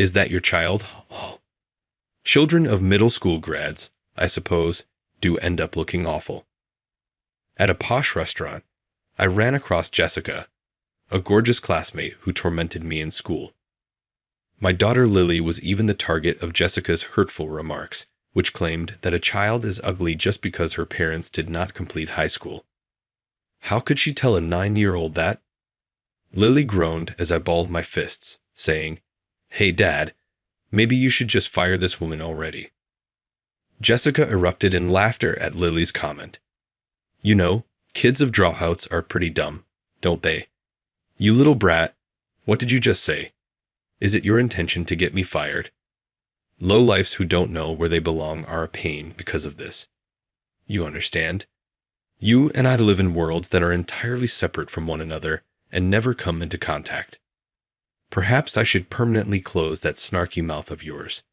Is that your child? Oh. Children of middle school grads, I suppose, do end up looking awful. At a posh restaurant, I ran across Jessica, a gorgeous classmate who tormented me in school. My daughter Lily was even the target of Jessica's hurtful remarks, which claimed that a child is ugly just because her parents did not complete high school. How could she tell a 9-year-old that? Lily groaned as I balled my fists, saying, "Hey, Dad, maybe you should just fire this woman already." Jessica erupted in laughter at Lily's comment. You know, kids of dropouts are pretty dumb, don't they? You little brat, what did you just say? Is it your intention to get me fired? Lowlifes who don't know where they belong are a pain because of this. You understand? You and I live in worlds that are entirely separate from one another and never come into contact. Perhaps I should permanently close that snarky mouth of yours.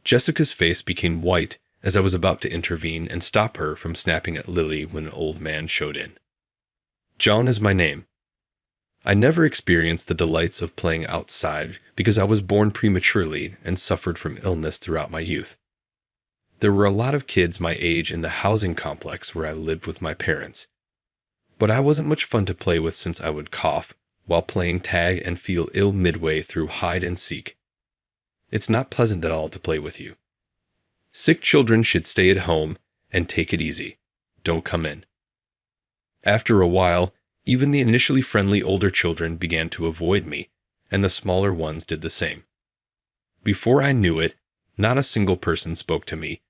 Jessica's face became white as I was about to intervene and stop her from snapping at Lily when an old man showed in. John is my name. I never experienced the delights of playing outside because I was born prematurely and suffered from illness throughout my youth. There were a lot of kids my age in the housing complex where I lived with my parents. But I wasn't much fun to play with since I would cough while playing tag and feel ill midway through hide and seek. It's not pleasant at all to play with you. Sick children should stay at home and take it easy. Don't come in. After a while, even the initially friendly older children began to avoid me, and the smaller ones did the same. Before I knew it, not a single person spoke to me,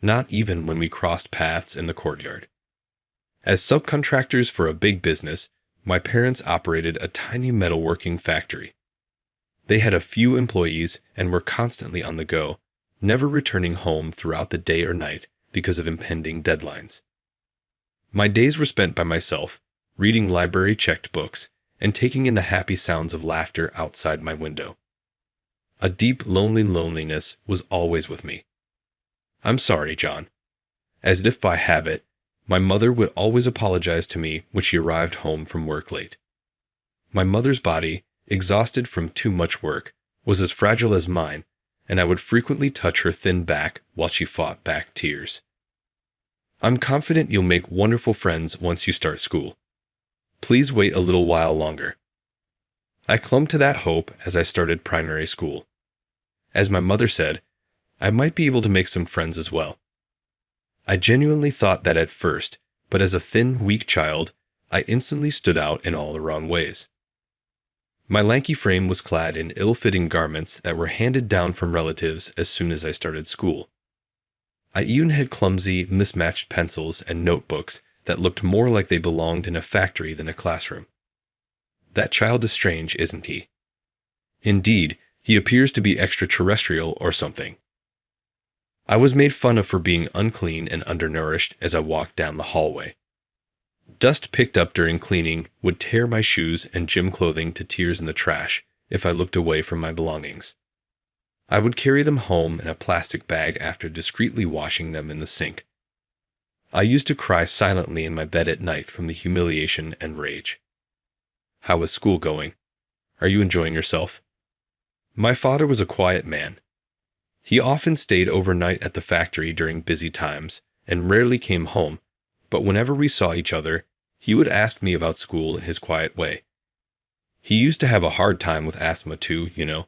not even when we crossed paths in the courtyard. As subcontractors for a big business, my parents operated a tiny metalworking factory. They had a few employees and were constantly on the go, never returning home throughout the day or night because of impending deadlines. My days were spent by myself, reading library-checked books, and taking in the happy sounds of laughter outside my window. A deep, lonely loneliness was always with me. I'm sorry, John. As if by habit, my mother would always apologize to me when she arrived home from work late. My mother's body, exhausted from too much work, was as fragile as mine, and I would frequently touch her thin back while she fought back tears. I'm confident you'll make wonderful friends once you start school. Please wait a little while longer. I clung to that hope as I started primary school. As my mother said, I might be able to make some friends as well. I genuinely thought that at first, but as a thin, weak child, I instantly stood out in all the wrong ways. My lanky frame was clad in ill-fitting garments that were handed down from relatives as soon as I started school. I even had clumsy, mismatched pencils and notebooks that looked more like they belonged in a factory than a classroom. That child is strange, isn't he? Indeed, he appears to be extraterrestrial or something. I was made fun of for being unclean and undernourished as I walked down the hallway. Dust picked up during cleaning would tear my shoes and gym clothing to tears in the trash if I looked away from my belongings. I would carry them home in a plastic bag after discreetly washing them in the sink. I used to cry silently in my bed at night from the humiliation and rage. How is school going? Are you enjoying yourself? My father was a quiet man. He often stayed overnight at the factory during busy times and rarely came home, but whenever we saw each other, he would ask me about school in his quiet way. He used to have a hard time with asthma too, you know.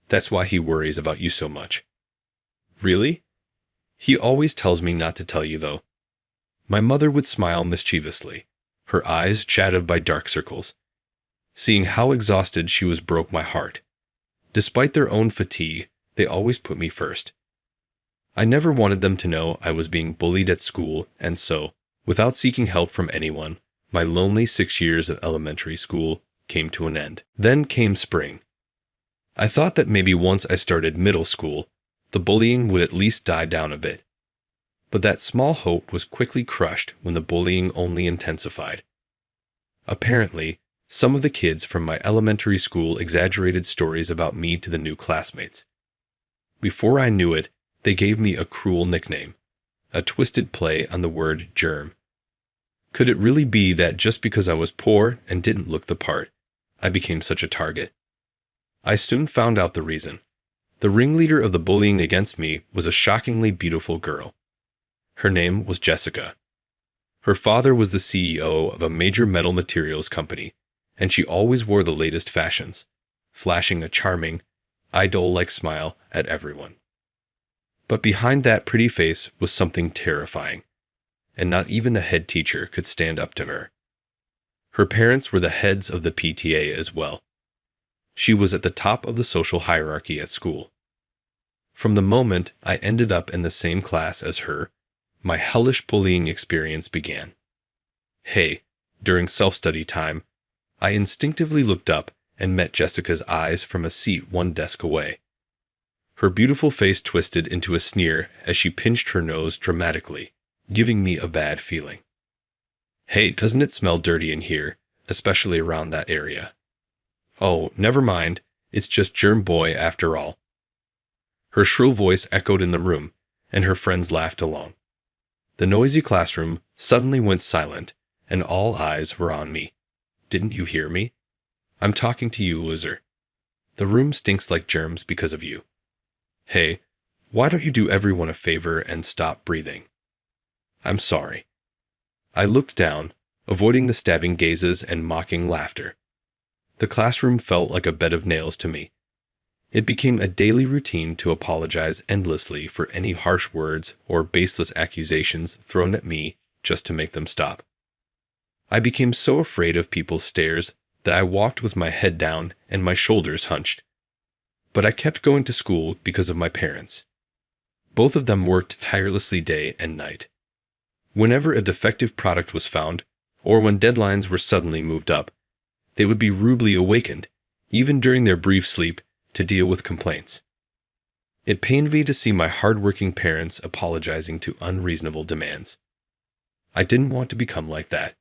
That's why he worries about you so much. Really? He always tells me not to tell you, though. My mother would smile mischievously, her eyes shadowed by dark circles. Seeing how exhausted she was broke my heart. Despite their own fatigue, they always put me first. I never wanted them to know I was being bullied at school, and so, without seeking help from anyone, my lonely 6 years of elementary school came to an end. Then came spring. I thought that maybe once I started middle school, the bullying would at least die down a bit. But that small hope was quickly crushed when the bullying only intensified. Apparently, some of the kids from my elementary school exaggerated stories about me to the new classmates. Before I knew it, they gave me a cruel nickname, a twisted play on the word germ. Could it really be that just because I was poor and didn't look the part, I became such a target? I soon found out the reason. The ringleader of the bullying against me was a shockingly beautiful girl. Her name was Jessica. Her father was the CEO of a major metal materials company, and she always wore the latest fashions, flashing a charming, idol-like smile at everyone. But behind that pretty face was something terrifying, and not even the head teacher could stand up to her. Her parents were the heads of the PTA as well. She was at the top of the social hierarchy at school. From the moment I ended up in the same class as her, my hellish bullying experience began. Hey, during self-study time, I instinctively looked up and met Jessica's eyes from a seat one desk away. Her beautiful face twisted into a sneer as she pinched her nose dramatically, giving me a bad feeling. Hey, doesn't it smell dirty in here, especially around that area? Oh, never mind, it's just Germ Boy after all. Her shrill voice echoed in the room, and her friends laughed along. The noisy classroom suddenly went silent, and all eyes were on me. Didn't you hear me? I'm talking to you, loser. The room stinks like germs because of you. Hey, why don't you do everyone a favor and stop breathing? I'm sorry. I looked down, avoiding the stabbing gazes and mocking laughter. The classroom felt like a bed of nails to me. It became a daily routine to apologize endlessly for any harsh words or baseless accusations thrown at me just to make them stop. I became so afraid of people's stares that I walked with my head down and my shoulders hunched. But I kept going to school because of my parents. Both of them worked tirelessly day and night. Whenever a defective product was found, or when deadlines were suddenly moved up, they would be rudely awakened, even during their brief sleep, to deal with complaints. It pained me to see my hard-working parents apologizing to unreasonable demands. I didn't want to become like that.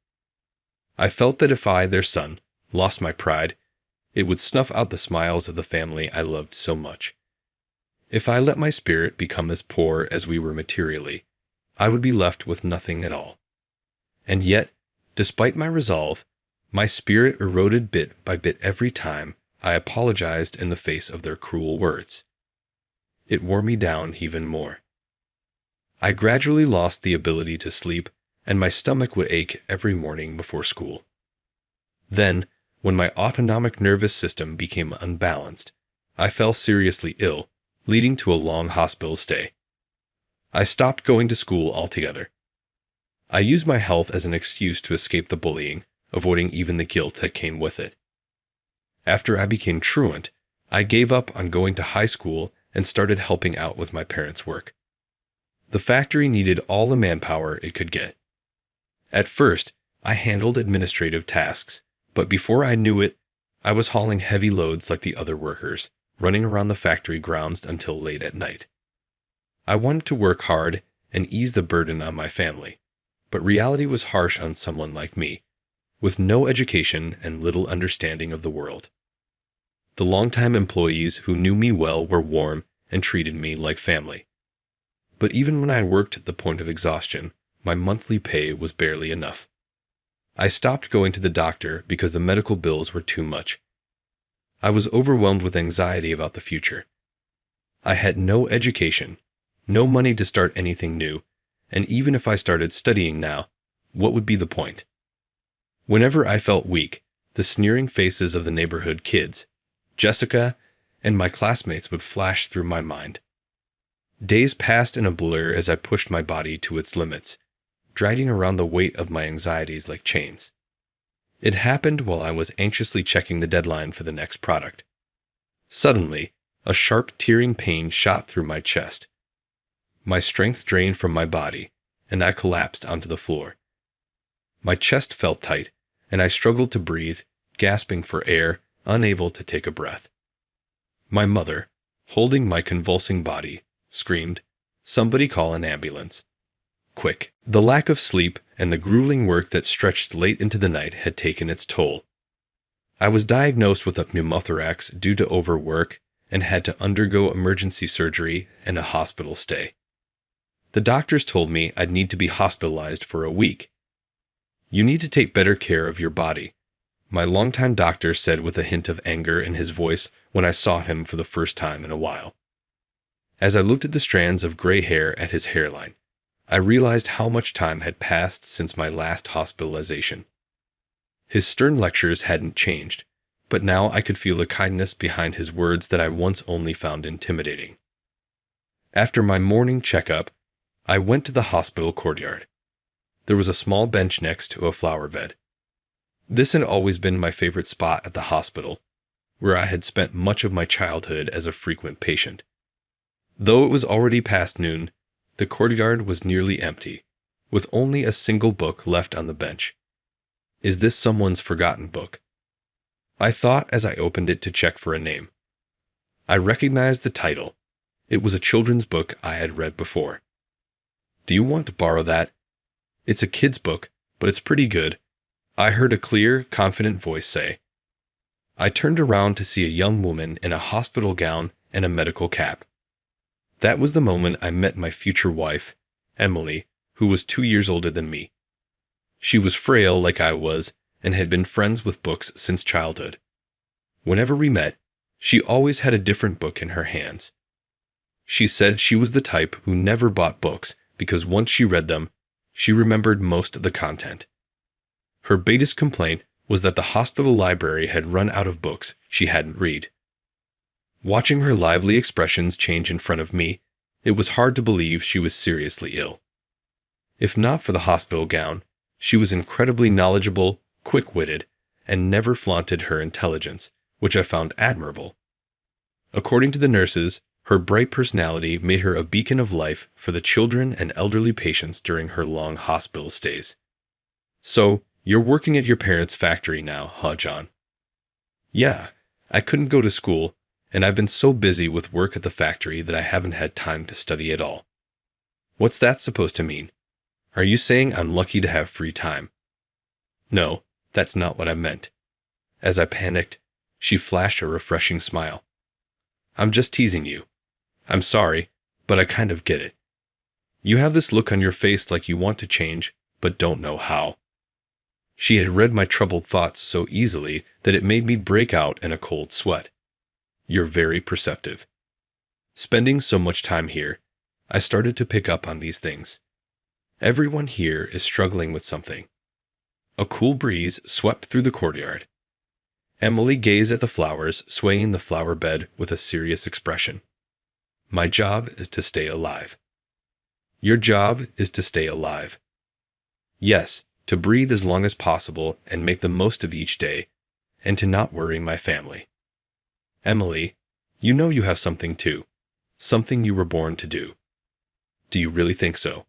I felt that if I, their son, lost my pride, it would snuff out the smiles of the family I loved so much. If I let my spirit become as poor as we were materially, I would be left with nothing at all. And yet, despite my resolve, my spirit eroded bit by bit every time I apologized in the face of their cruel words. It wore me down even more. I gradually lost the ability to sleep, and my stomach would ache every morning before school. Then, when my autonomic nervous system became unbalanced, I fell seriously ill, leading to a long hospital stay. I stopped going to school altogether. I used my health as an excuse to escape the bullying, avoiding even the guilt that came with it. After I became truant, I gave up on going to high school and started helping out with my parents' work. The factory needed all the manpower it could get. At first, I handled administrative tasks, but before I knew it, I was hauling heavy loads like the other workers, running around the factory grounds until late at night. I wanted to work hard and ease the burden on my family, but reality was harsh on someone like me, with no education and little understanding of the world. The longtime employees who knew me well were warm and treated me like family. But even when I worked at the point of exhaustion, my monthly pay was barely enough. I stopped going to the doctor because the medical bills were too much. I was overwhelmed with anxiety about the future. I had no education, no money to start anything new, and even if I started studying now, what would be the point? Whenever I felt weak, the sneering faces of the neighborhood kids, Jessica, and my classmates would flash through my mind. Days passed in a blur as I pushed my body to its limits, dragging around the weight of my anxieties like chains. It happened while I was anxiously checking the deadline for the next product. Suddenly, a sharp tearing pain shot through my chest. My strength drained from my body, and I collapsed onto the floor. My chest felt tight, and I struggled to breathe, gasping for air, unable to take a breath. My mother, holding my convulsing body, screamed, "Somebody call an ambulance. Quick." The lack of sleep and the grueling work that stretched late into the night had taken its toll. I was diagnosed with a pneumothorax due to overwork and had to undergo emergency surgery and a hospital stay. The doctors told me I'd need to be hospitalized for a week. "You need to take better care of your body," my longtime doctor said with a hint of anger in his voice when I saw him for the first time in a while. As I looked at the strands of gray hair at his hairline, I realized how much time had passed since my last hospitalization. His stern lectures hadn't changed, but now I could feel the kindness behind his words that I once only found intimidating. After my morning checkup, I went to the hospital courtyard. There was a small bench next to a flower bed. This had always been my favorite spot at the hospital, where I had spent much of my childhood as a frequent patient. Though it was already past noon, the courtyard was nearly empty, with only a single book left on the bench. Is this someone's forgotten book? I thought as I opened it to check for a name. I recognized the title. It was a children's book I had read before. Do you want to borrow that? It's a kid's book, but it's pretty good, I heard a clear, confident voice say. I turned around to see a young woman in a hospital gown and a medical cap. That was the moment I met my future wife, Emily, who was 2 years older than me. She was frail like I was and had been friends with books since childhood. Whenever we met, she always had a different book in her hands. She said she was the type who never bought books because once she read them, she remembered most of the content. Her biggest complaint was that the hospital library had run out of books she hadn't read. Watching her lively expressions change in front of me, it was hard to believe she was seriously ill. If not for the hospital gown, she was incredibly knowledgeable, quick-witted, and never flaunted her intelligence, which I found admirable. According to the nurses, her bright personality made her a beacon of life for the children and elderly patients during her long hospital stays. So, you're working at your parents' factory now, huh, John? Yeah, I couldn't go to school, and I've been so busy with work at the factory that I haven't had time to study at all. What's that supposed to mean? Are you saying I'm lucky to have free time? No, that's not what I meant. As I panicked, she flashed a refreshing smile. I'm just teasing you. I'm sorry, but I kind of get it. You have this look on your face like you want to change, but don't know how. She had read my troubled thoughts so easily that it made me break out in a cold sweat. You're very perceptive. Spending so much time here, I started to pick up on these things. Everyone here is struggling with something. A cool breeze swept through the courtyard. Emily gazed at the flowers swaying the flower bed with a serious expression. My job is to stay alive. Your job is to stay alive. Yes, to breathe as long as possible and make the most of each day, and to not worry my family. Emily, you know you have something too. Something you were born to do. Do you really think so?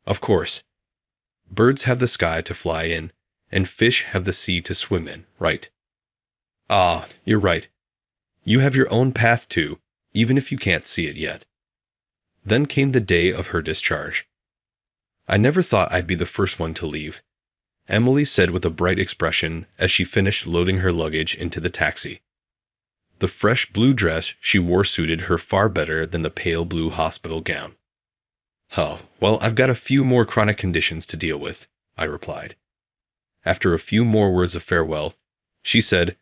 Of course. Birds have the sky to fly in, and fish have the sea to swim in, right? Ah, you're right. You have your own path too, even if you can't see it yet. Then came the day of her discharge. I never thought I'd be the first one to leave, Emily said with a bright expression as she finished loading her luggage into the taxi. The fresh blue dress she wore suited her far better than the pale blue hospital gown. Oh, well, I've got a few more chronic conditions to deal with, I replied. After a few more words of farewell, she said,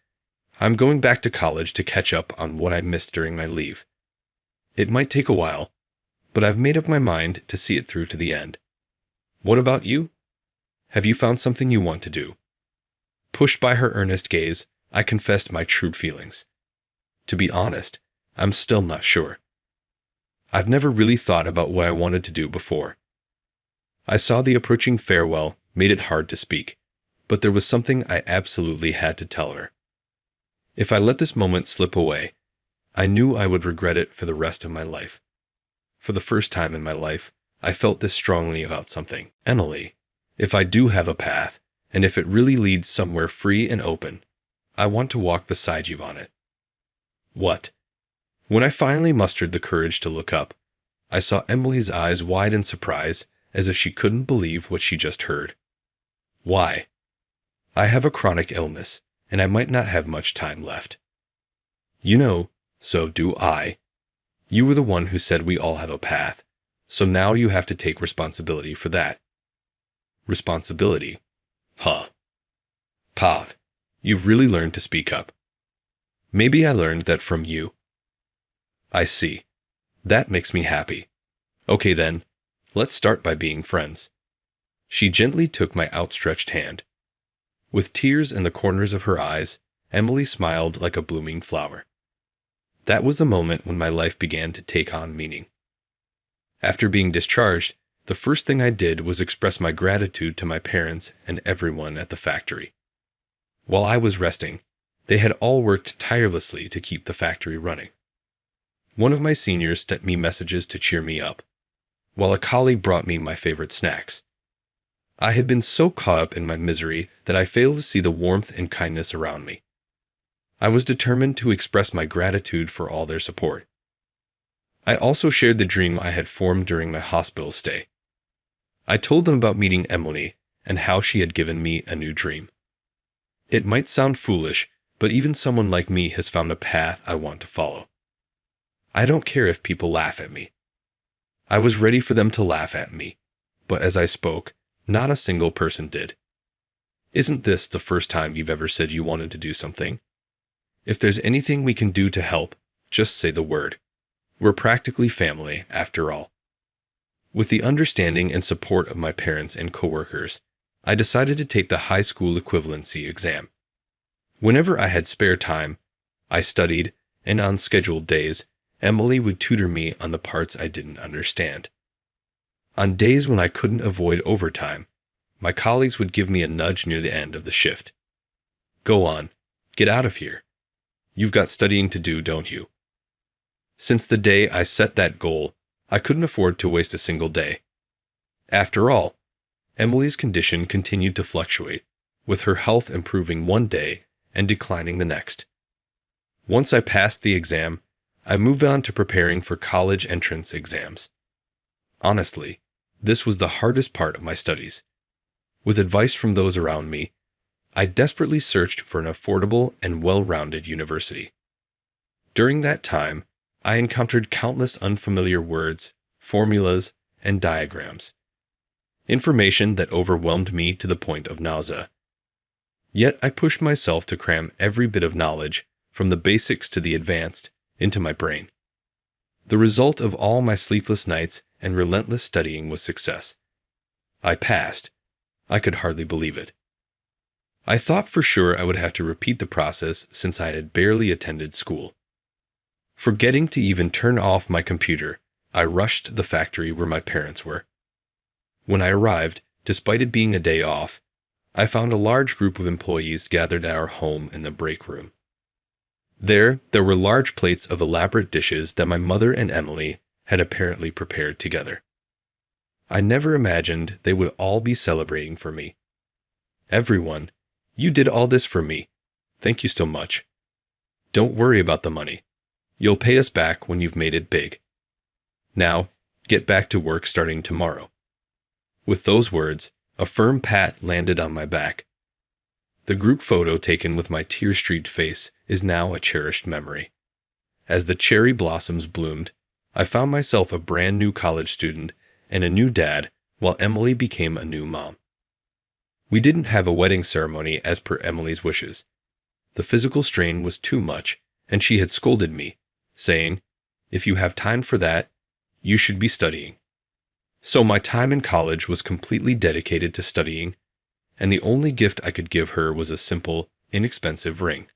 I'm going back to college to catch up on what I missed during my leave. It might take a while, but I've made up my mind to see it through to the end. What about you? Have you found something you want to do? Pushed by her earnest gaze, I confessed my true feelings. To be honest, I'm still not sure. I've never really thought about what I wanted to do before. I saw the approaching farewell made it hard to speak, but there was something I absolutely had to tell her. If I let this moment slip away, I knew I would regret it for the rest of my life. For the first time in my life, I felt this strongly about something. Emily, if I do have a path, and if it really leads somewhere free and open, I want to walk beside you on it. What? When I finally mustered the courage to look up, I saw Emily's eyes wide in surprise, as if she couldn't believe what she just heard. Why? I have a chronic illness, and I might not have much time left. You know, so do I. You were the one who said we all have a path, so now you have to take responsibility for that. Responsibility? Huh. Pav, you've really learned to speak up. Maybe I learned that from you. I see. That makes me happy. Okay then, let's start by being friends. She gently took my outstretched hand. With tears in the corners of her eyes, Emily smiled like a blooming flower. That was the moment when my life began to take on meaning. After being discharged, the first thing I did was express my gratitude to my parents and everyone at the factory. While I was resting, they had all worked tirelessly to keep the factory running. One of my seniors sent me messages to cheer me up, while a colleague brought me my favorite snacks. I had been so caught up in my misery that I failed to see the warmth and kindness around me. I was determined to express my gratitude for all their support. I also shared the dream I had formed during my hospital stay. I told them about meeting Emily and how she had given me a new dream. It might sound foolish, but even someone like me has found a path I want to follow. I don't care if people laugh at me. I was ready for them to laugh at me, but as I spoke, not a single person did. Isn't this the first time you've ever said you wanted to do something? If there's anything we can do to help, just say the word. We're practically family, after all. With the understanding and support of my parents and coworkers, I decided to take the high school equivalency exam. Whenever I had spare time, I studied, and on scheduled days, Emily would tutor me on the parts I didn't understand. On days when I couldn't avoid overtime, my colleagues would give me a nudge near the end of the shift. Go on, get out of here. You've got studying to do, don't you? Since the day I set that goal, I couldn't afford to waste a single day. After all, Emily's condition continued to fluctuate, with her health improving one day and declining the next. Once I passed the exam, I moved on to preparing for college entrance exams. Honestly, this was the hardest part of my studies. With advice from those around me, I desperately searched for an affordable and well-rounded university. During that time, I encountered countless unfamiliar words, formulas, and diagrams. Information that overwhelmed me to the point of nausea. Yet I pushed myself to cram every bit of knowledge, from the basics to the advanced, into my brain. The result of all my sleepless nights and relentless studying was success. I passed. I could hardly believe it. I thought for sure I would have to repeat the process since I had barely attended school. Forgetting to even turn off my computer, I rushed to the factory where my parents were. When I arrived, despite it being a day off, I found a large group of employees gathered at our home in the break room. There were large plates of elaborate dishes that my mother and Emily had apparently prepared together. I never imagined they would all be celebrating for me. Everyone, you did all this for me. Thank you so much. Don't worry about the money. You'll pay us back when you've made it big. Now, get back to work starting tomorrow. With those words, a firm pat landed on my back. The group photo taken with my tear-streaked face is now a cherished memory. As the cherry blossoms bloomed, I found myself a brand new college student and a new dad, while Emily became a new mom. We didn't have a wedding ceremony as per Emily's wishes. The physical strain was too much, and she had scolded me, saying, "If you have time for that, you should be studying." So my time in college was completely dedicated to studying, and the only gift I could give her was a simple, inexpensive ring.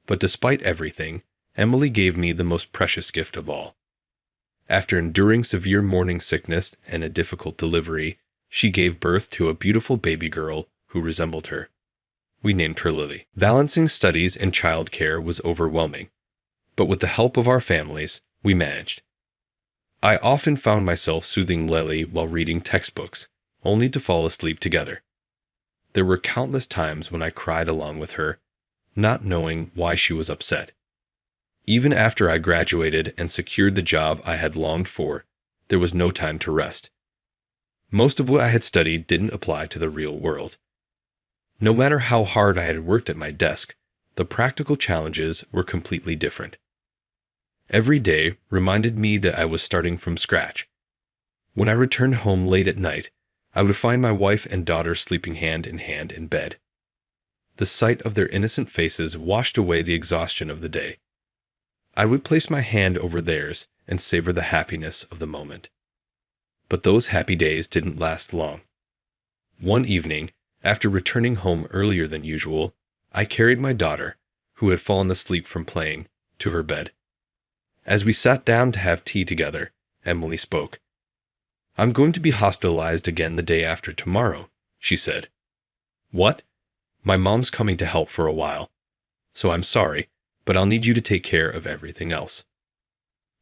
But despite everything, Emily gave me the most precious gift of all. After enduring severe morning sickness and a difficult delivery, she gave birth to a beautiful baby girl who resembled her. We named her Lily. Balancing studies and childcare was overwhelming, but with the help of our families, we managed. I often found myself soothing Lily while reading textbooks, only to fall asleep together. There were countless times when I cried along with her, not knowing why she was upset. Even after I graduated and secured the job I had longed for, there was no time to rest. Most of what I had studied didn't apply to the real world. No matter how hard I had worked at my desk, the practical challenges were completely different. Every day reminded me that I was starting from scratch. When I returned home late at night, I would find my wife and daughter sleeping hand in hand in bed. The sight of their innocent faces washed away the exhaustion of the day. I would place my hand over theirs and savor the happiness of the moment. But those happy days didn't last long. One evening, after returning home earlier than usual, I carried my daughter, who had fallen asleep from playing, to her bed. As we sat down to have tea together, Emily spoke. "I'm going to be hospitalized again the day after tomorrow," she said. "What? My mom's coming to help for a while. So I'm sorry, but I'll need you to take care of everything else."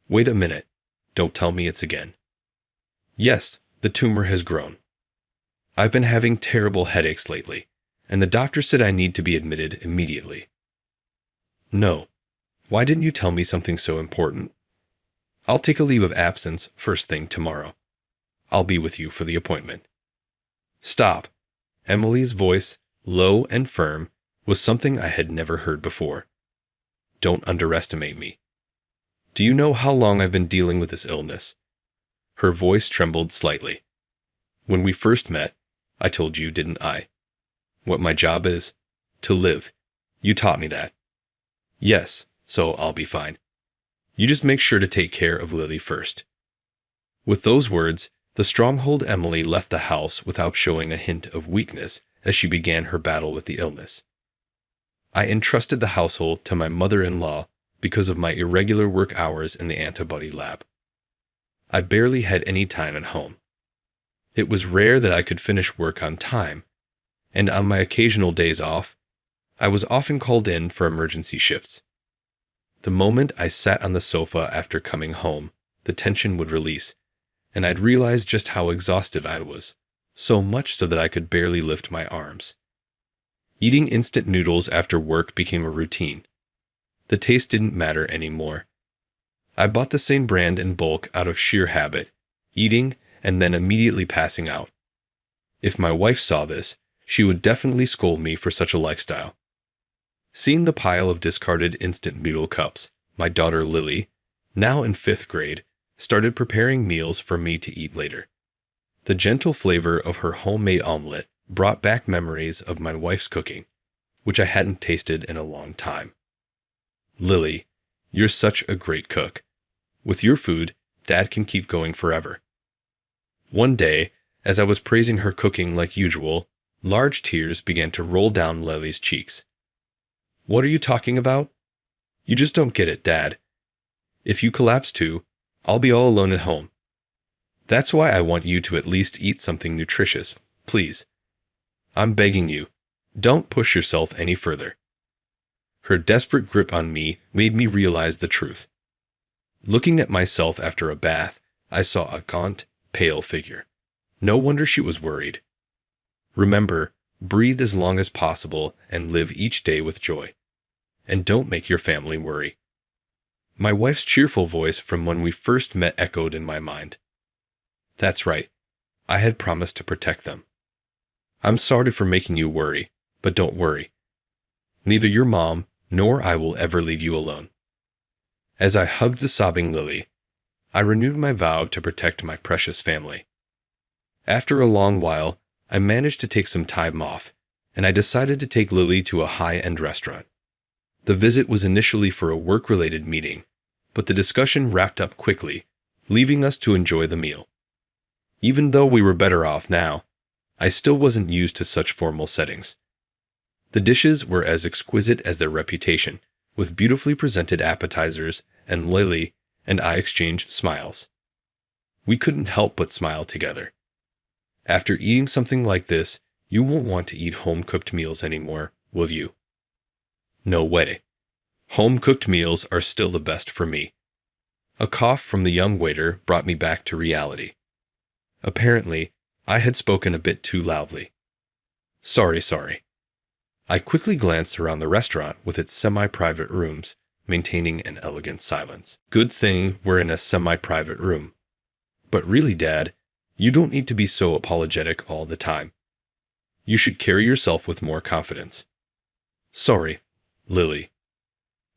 "Wait a minute. Don't tell me it's again." "Yes, the tumor has grown. I've been having terrible headaches lately, and the doctor said I need to be admitted immediately." "No. Why didn't you tell me something so important?" "I'll take a leave of absence first thing tomorrow. I'll be with you for the appointment." "Stop." Emily's voice, low and firm, was something I had never heard before. "Don't underestimate me. Do you know how long I've been dealing with this illness?" Her voice trembled slightly. "When we first met, I told you, didn't I? What my job is? To live. You taught me that." "Yes, so I'll be fine. You just make sure to take care of Lily first." With those words, the stronghold Emily left the house without showing a hint of weakness as she began her battle with the illness. I entrusted the household to my mother-in-law because of my irregular work hours in the antibody lab. I barely had any time at home. It was rare that I could finish work on time, and on my occasional days off, I was often called in for emergency shifts. The moment I sat on the sofa after coming home, the tension would release, and I'd realize just how exhausted I was, so much so that I could barely lift my arms. Eating instant noodles after work became a routine. The taste didn't matter anymore. I bought the same brand in bulk out of sheer habit, eating and then immediately passing out. If my wife saw this, she would definitely scold me for such a lifestyle. Seeing the pile of discarded instant noodle cups, my daughter Lily, now in 5th grade, started preparing meals for me to eat later. The gentle flavor of her homemade omelet brought back memories of my wife's cooking, which I hadn't tasted in a long time. "Lily, you're such a great cook. With your food, Dad can keep going forever." One day, as I was praising her cooking like usual, large tears began to roll down Lily's cheeks. "What are you talking about? You just don't get it, Dad. If you collapse too, I'll be all alone at home. That's why I want you to at least eat something nutritious, please. I'm begging you, don't push yourself any further." Her desperate grip on me made me realize the truth. Looking at myself after a bath, I saw a gaunt, pale figure. No wonder she was worried. Remember, breathe as long as possible and live each day with joy. And don't make your family worry. My wife's cheerful voice from when we first met echoed in my mind. That's right. I had promised to protect them. I'm sorry for making you worry, but don't worry. Neither your mom nor I will ever leave you alone. As I hugged the sobbing Lily, I renewed my vow to protect my precious family. After a long while, I managed to take some time off, and I decided to take Lily to a high-end restaurant. The visit was initially for a work-related meeting, but the discussion wrapped up quickly, leaving us to enjoy the meal. Even though we were better off now, I still wasn't used to such formal settings. The dishes were as exquisite as their reputation, with beautifully presented appetizers, and Lily and I exchanged smiles. We couldn't help but smile together. After eating something like this, you won't want to eat home-cooked meals anymore, will you? No way. Home-cooked meals are still the best for me. A cough from the young waiter brought me back to reality. Apparently, I had spoken a bit too loudly. Sorry. I quickly glanced around the restaurant with its semi-private rooms, maintaining an elegant silence. Good thing we're in a semi-private room. But really, Dad, you don't need to be so apologetic all the time. You should carry yourself with more confidence. Sorry, Lily.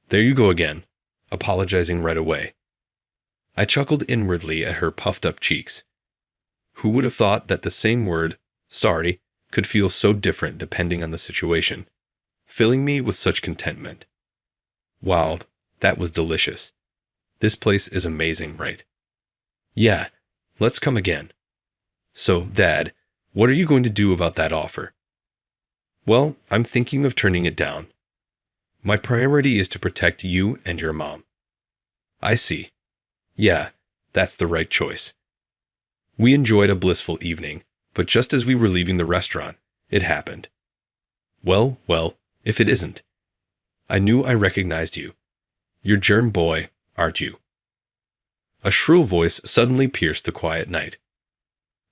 There you go again, apologizing right away. I chuckled inwardly at her puffed-up cheeks. Who would have thought that the same word, sorry, could feel so different depending on the situation? filling me with such contentment. Wow, that was delicious. This place is amazing, right? Yeah, let's come again. So, Dad, what are you going to do about that offer? Well, I'm thinking of turning it down. My priority is to protect you and your mom. I see. Yeah, that's the right choice. We enjoyed a blissful evening, but just as we were leaving the restaurant, it happened. Well, if it isn't. I knew I recognized you. You're Germ Boy, aren't you? A shrill voice suddenly pierced the quiet night.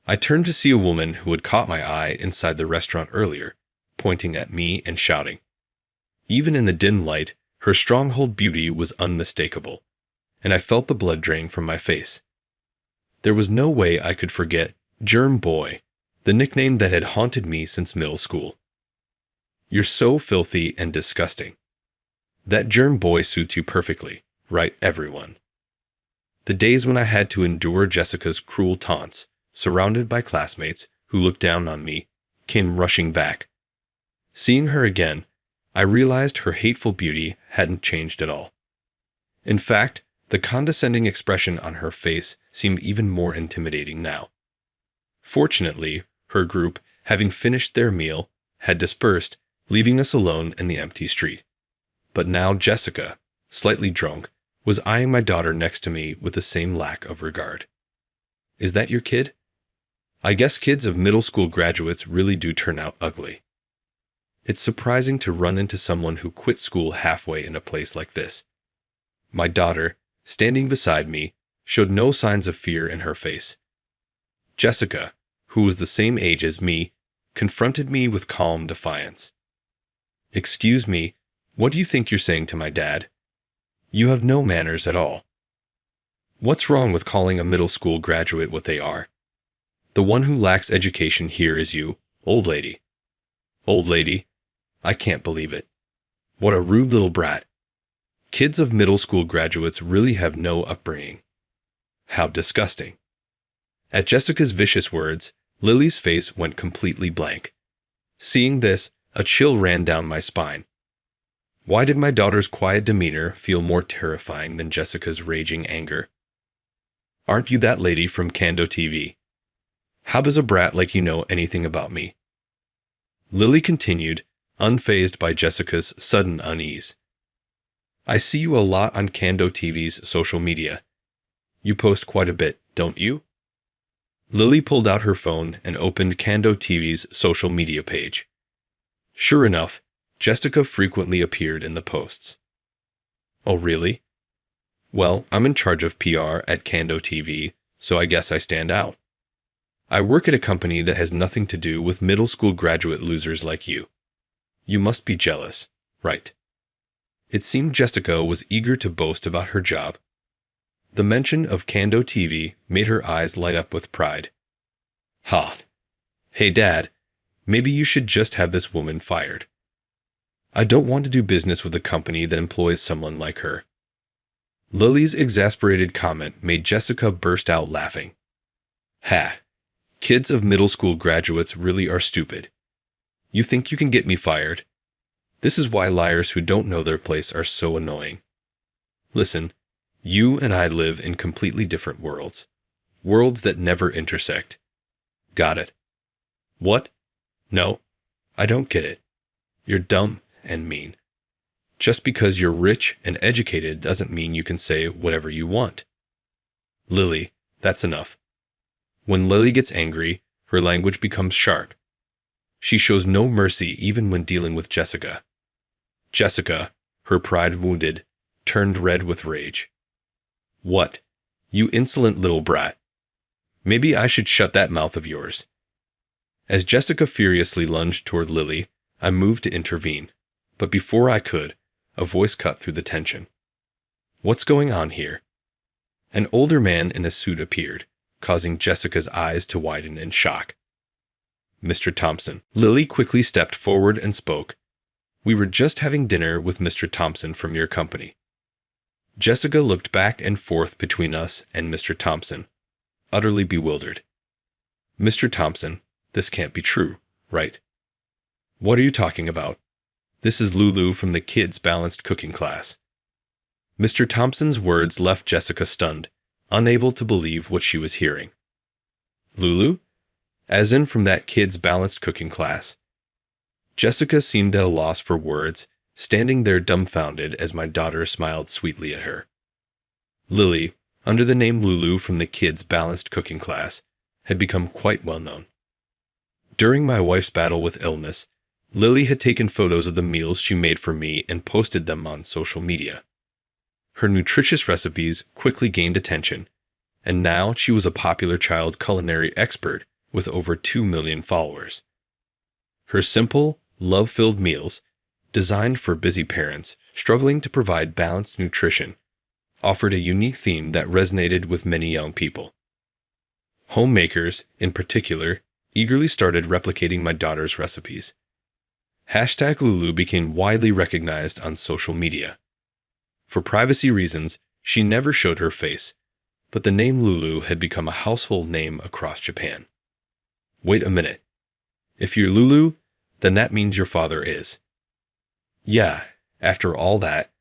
I turned to see a woman who had caught my eye inside the restaurant earlier, pointing at me and shouting. Even in the dim light, her stronghold beauty was unmistakable, and I felt the blood drain from my face. There was no way I could forget Germ Boy, the nickname that had haunted me since middle school. You're so filthy and disgusting. That Germ Boy suits you perfectly, right, everyone? The days when I had to endure Jessica's cruel taunts, surrounded by classmates who looked down on me, came rushing back. Seeing her again, I realized her hateful beauty hadn't changed at all. In fact, the condescending expression on her face seemed even more intimidating now. Fortunately, her group, having finished their meal, had dispersed, leaving us alone in the empty street. But now Jessica, slightly drunk, was eyeing my daughter next to me with the same lack of regard. Is that your kid? I guess kids of middle school graduates really do turn out ugly. It's surprising to run into someone who quit school halfway in a place like this. My daughter, standing beside me, showed no signs of fear in her face. Jessica, who was the same age as me, confronted me with calm defiance. Excuse me, what do you think you're saying to my dad? You have no manners at all. What's wrong with calling a middle school graduate what they are? The one who lacks education here is you, old lady. Old lady? I can't believe it. What a rude little brat. Kids of middle school graduates really have no upbringing. How disgusting. At Jessica's vicious words, Lily's face went completely blank. Seeing this, a chill ran down my spine. Why did my daughter's quiet demeanor feel more terrifying than Jessica's raging anger? Aren't you that lady from Kando TV? How does a brat like you know anything about me? Lily continued, unfazed by Jessica's sudden unease. I see you a lot on Kando TV's social media. You post quite a bit, don't you? Lily pulled out her phone and opened Kando TV's social media page. Sure enough, Jessica frequently appeared in the posts. Oh, really? Well, I'm in charge of PR at Kando TV, so I guess I stand out. I work at a company that has nothing to do with middle school graduate losers like you. You must be jealous, right? It seemed Jessica was eager to boast about her job. The mention of Kando TV made her eyes light up with pride. Ha! Hey, Dad, maybe you should just have this woman fired. I don't want to do business with a company that employs someone like her. Lily's exasperated comment made Jessica burst out laughing. Ha! Kids of middle school graduates really are stupid. You think you can get me fired? This is why liars who don't know their place are so annoying. Listen, you and I live in completely different worlds. Worlds that never intersect. Got it? What? No, I don't get it. You're dumb and mean. Just because you're rich and educated doesn't mean you can say whatever you want. Lily, that's enough. When Lily gets angry, her language becomes sharp. She shows no mercy even when dealing with Jessica. Jessica, her pride wounded, turned red with rage. What? You insolent little brat. Maybe I should shut that mouth of yours. As Jessica furiously lunged toward Lily, I moved to intervene, but before I could, a voice cut through the tension. What's going on here? An older man in a suit appeared, causing Jessica's eyes to widen in shock. Mr. Thompson. Lily quickly stepped forward and spoke. We were just having dinner with Mr. Thompson from your company. Jessica looked back and forth between us and Mr. Thompson, utterly bewildered. Mr. Thompson, this can't be true, right? What are you talking about? This is Lulu from the kids' balanced cooking class. Mr. Thompson's words left Jessica stunned, unable to believe what she was hearing. Lulu? As in from that kids' balanced cooking class. Jessica seemed at a loss for words, standing there dumbfounded as my daughter smiled sweetly at her. Lily, under the name Lulu from the kids' balanced cooking class, had become quite well known. During my wife's battle with illness, Lily had taken photos of the meals she made for me and posted them on social media. Her nutritious recipes quickly gained attention, and now she was a popular child culinary expert with over 2 million followers. Her simple, love-filled meals, designed for busy parents struggling to provide balanced nutrition, offered a unique theme that resonated with many young people. Homemakers, in particular, eagerly started replicating my daughter's recipes. #Lulu became widely recognized on social media. For privacy reasons, she never showed her face, but the name Lulu had become a household name across Japan. Wait a minute. If you're Lulu, then that means your father is. Yeah, after all that,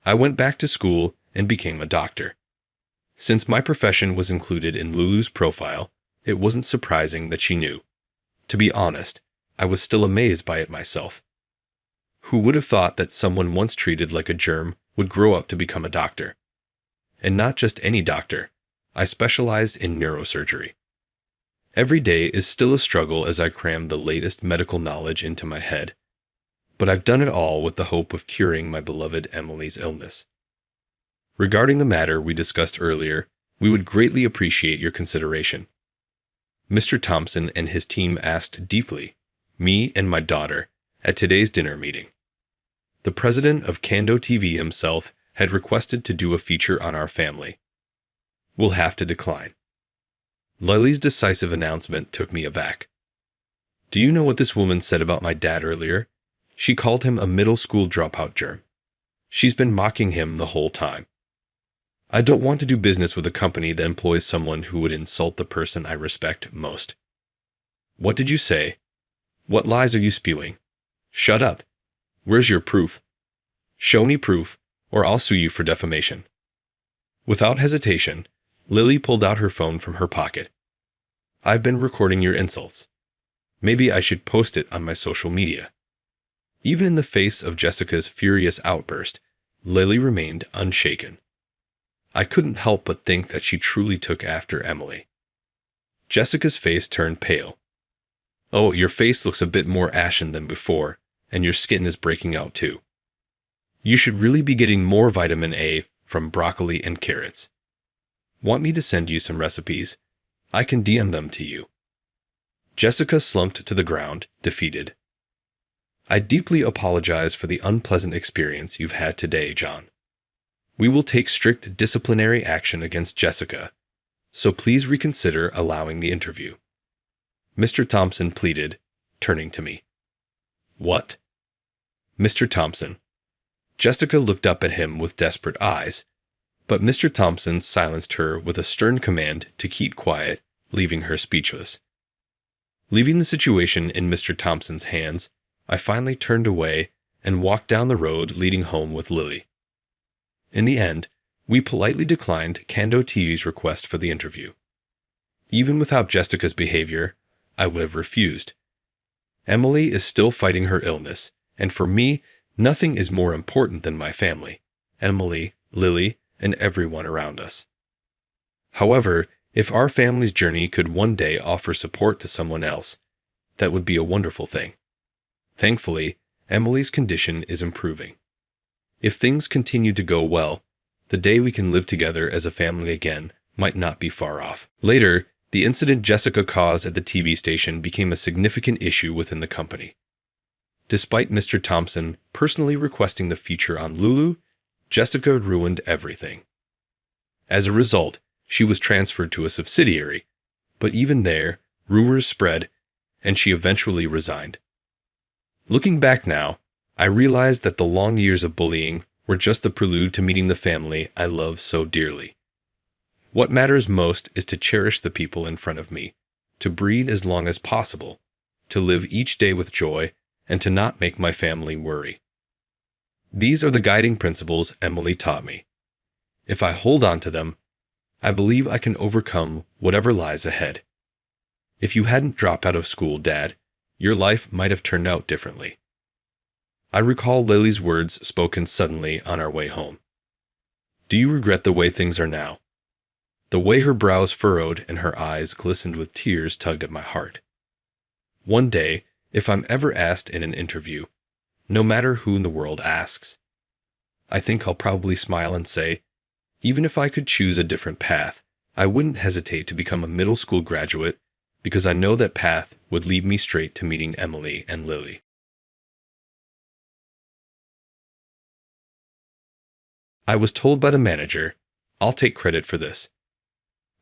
I went back to school and became a doctor. Since my profession was included in Lulu's profile, it wasn't surprising that she knew. To be honest, I was still amazed by it myself. Who would have thought that someone once treated like a germ would grow up to become a doctor? And not just any doctor. I specialized in neurosurgery. Every day is still a struggle as I cram the latest medical knowledge into my head, but I've done it all with the hope of curing my beloved Emily's illness. Regarding the matter we discussed earlier, we would greatly appreciate your consideration. Mr. Thompson and his team asked deeply, me and my daughter, at today's dinner meeting. The president of Kando TV himself had requested to do a feature on our family. We'll have to decline. Lily's decisive announcement took me aback. Do you know what this woman said about my dad earlier? She called him a middle school dropout germ. She's been mocking him the whole time. I don't want to do business with a company that employs someone who would insult the person I respect most. What did you say? What lies are you spewing? Shut up. Where's your proof? Show me proof, or I'll sue you for defamation. Without hesitation, Lily pulled out her phone from her pocket. I've been recording your insults. Maybe I should post it on my social media. Even in the face of Jessica's furious outburst, Lily remained unshaken. I couldn't help but think that she truly took after Emily. Jessica's face turned pale. Oh, your face looks a bit more ashen than before, and your skin is breaking out too. You should really be getting more vitamin A from broccoli and carrots. Want me to send you some recipes? I can DM them to you. Jessica slumped to the ground, defeated. I deeply apologize for the unpleasant experience you've had today, John. We will take strict disciplinary action against Jessica, so please reconsider allowing the interview. Mr. Thompson pleaded, turning to me. What? Mr. Thompson. Jessica looked up at him with desperate eyes, but Mr. Thompson silenced her with a stern command to keep quiet, leaving her speechless. Leaving the situation in Mr. Thompson's hands, I finally turned away and walked down the road leading home with Lily. In the end, we politely declined Kando TV's request for the interview. Even without Jessica's behavior, I would have refused. Emily is still fighting her illness, and for me, nothing is more important than my family, Emily, Lily, and everyone around us. However, if our family's journey could one day offer support to someone else, that would be a wonderful thing. Thankfully, Emily's condition is improving. If things continue to go well, the day we can live together as a family again might not be far off. Later, the incident Jessica caused at the TV station became a significant issue within the company. Despite Mr. Thompson personally requesting the feature on Lulu, Jessica ruined everything. As a result, she was transferred to a subsidiary, but even there, rumors spread, and she eventually resigned. Looking back now, I realized that the long years of bullying were just the prelude to meeting the family I love so dearly. What matters most is to cherish the people in front of me, to breathe as long as possible, to live each day with joy, and to not make my family worry. These are the guiding principles Emily taught me. If I hold on to them, I believe I can overcome whatever lies ahead. If you hadn't dropped out of school, Dad, your life might have turned out differently. I recall Lily's words spoken suddenly on our way home. Do you regret the way things are now? The way her brows furrowed and her eyes glistened with tears tugged at my heart. One day, if I'm ever asked in an interview, no matter who in the world asks, I think I'll probably smile and say, even if I could choose a different path, I wouldn't hesitate to become a middle school graduate because I know that path would lead me straight to meeting Emily and Lily. I was told by the manager, I'll take credit for this.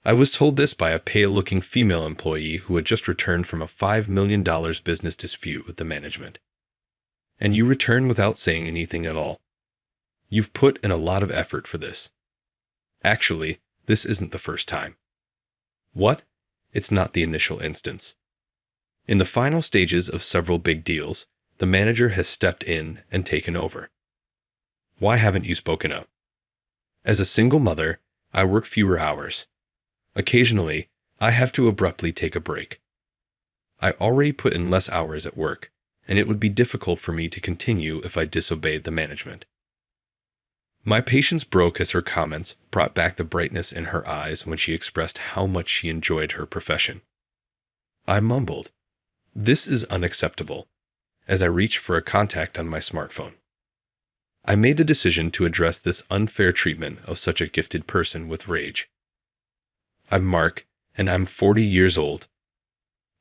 I was told this by a pale-looking female employee who had just returned from a $5 million business dispute with the management. And you return without saying anything at all. You've put in a lot of effort for this. Actually, this isn't the first time. What? It's not the initial instance. In the final stages of several big deals, the manager has stepped in and taken over. Why haven't you spoken up? As a single mother, I work fewer hours. Occasionally, I have to abruptly take a break. I already put in less hours at work, and it would be difficult for me to continue if I disobeyed the management. My patience broke as her comments brought back the brightness in her eyes when she expressed how much she enjoyed her profession. I mumbled, "This is unacceptable," as I reached for a contact on my smartphone. I made the decision to address this unfair treatment of such a gifted person with rage. I'm Mark, and I'm 40 years old.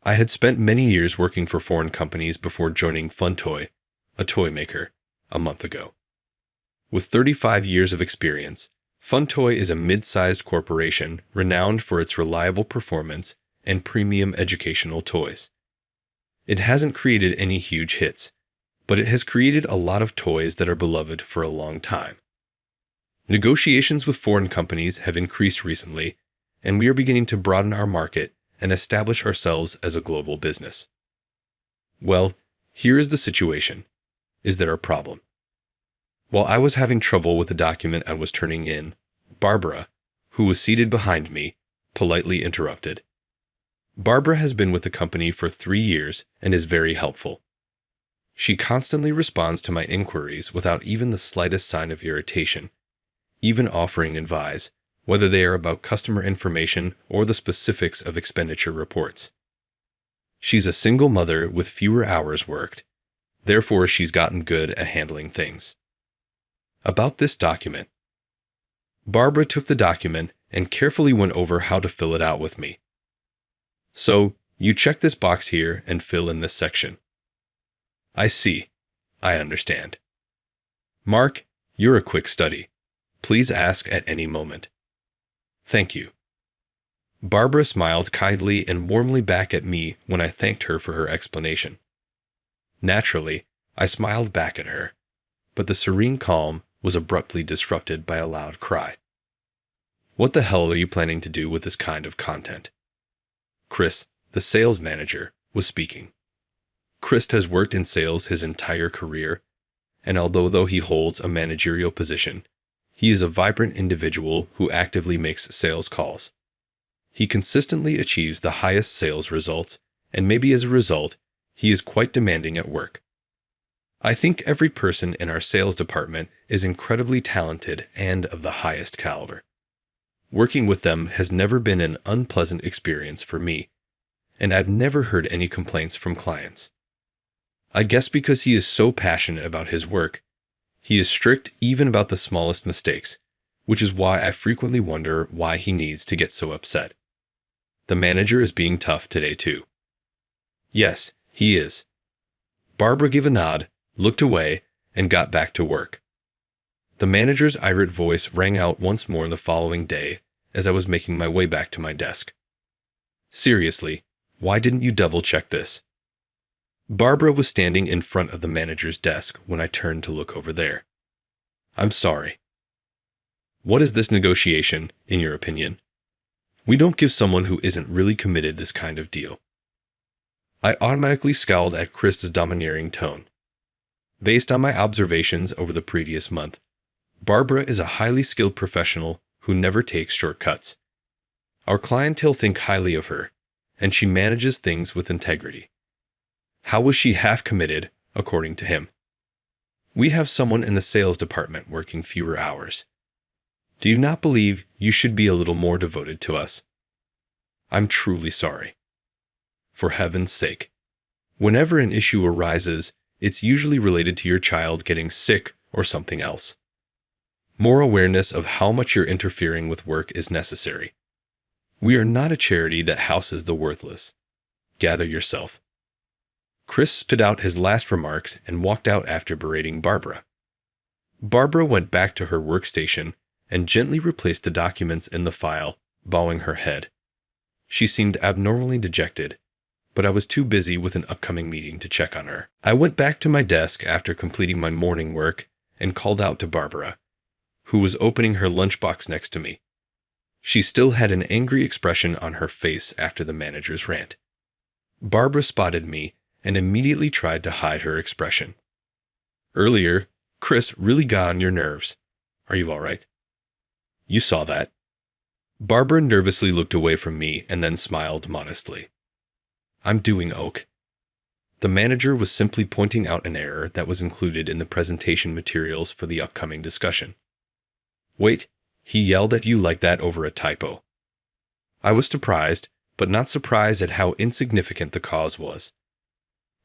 I had spent many years working for foreign companies before joining Funtoy, a toy maker, a month ago. With 35 years of experience, Funtoy is a mid-sized corporation renowned for its reliable performance and premium educational toys. It hasn't created any huge hits, but it has created a lot of toys that are beloved for a long time. Negotiations with foreign companies have increased recently, and we are beginning to broaden our market and establish ourselves as a global business. Well, here is the situation. Is there a problem? While I was having trouble with the document I was turning in, Barbara, who was seated behind me, politely interrupted. Barbara has been with the company for 3 years and is very helpful. She constantly responds to my inquiries without even the slightest sign of irritation, even offering advice, whether they are about customer information or the specifics of expenditure reports. She's a single mother with fewer hours worked, therefore she's gotten good at handling things. About this document. Barbara took the document and carefully went over how to fill it out with me. So, you check this box here and fill in this section. I see. I understand. Mark, you're a quick study. Please ask at any moment. Thank you. Barbara smiled kindly and warmly back at me when I thanked her for her explanation. Naturally, I smiled back at her, but the serene calm was abruptly disrupted by a loud cry. What the hell are you planning to do with this kind of content? Chris, the sales manager, was speaking. Chris has worked in sales his entire career, and although he holds a managerial position, he is a vibrant individual who actively makes sales calls. He consistently achieves the highest sales results, and maybe as a result, he is quite demanding at work. I think every person in our sales department is incredibly talented and of the highest caliber. Working with them has never been an unpleasant experience for me, and I've never heard any complaints from clients. I guess because he is so passionate about his work, he is strict even about the smallest mistakes, which is why I frequently wonder why he needs to get so upset. The manager is being tough today too. Yes, he is. Barbara gave a nod, looked away, and got back to work. The manager's irate voice rang out once more the following day as I was making my way back to my desk. Seriously, why didn't you double-check this? Barbara was standing in front of the manager's desk when I turned to look over there. I'm sorry. What is this negotiation, in your opinion? We don't give someone who isn't really committed this kind of deal. I automatically scowled at Chris's domineering tone. Based on my observations over the previous month, Barbara is a highly skilled professional who never takes shortcuts. Our clientele think highly of her, and she manages things with integrity. How was she half committed, according to him? We have someone in the sales department working fewer hours. Do you not believe you should be a little more devoted to us? I'm truly sorry. For heaven's sake. Whenever an issue arises, it's usually related to your child getting sick or something else. More awareness of how much you're interfering with work is necessary. We are not a charity that houses the worthless. Gather yourself. Chris spit out his last remarks and walked out after berating Barbara. Barbara went back to her workstation and gently replaced the documents in the file, bowing her head. She seemed abnormally dejected, but I was too busy with an upcoming meeting to check on her. I went back to my desk after completing my morning work and called out to Barbara, who was opening her lunchbox next to me. She still had an angry expression on her face after the manager's rant. Barbara spotted me and immediately tried to hide her expression. Earlier, Chris really got on your nerves. Are you all right? You saw that. Barbara nervously looked away from me and then smiled modestly. I'm doing Oak. The manager was simply pointing out an error that was included in the presentation materials for the upcoming discussion. Wait, he yelled at you like that over a typo. I was surprised, but not surprised at how insignificant the cause was.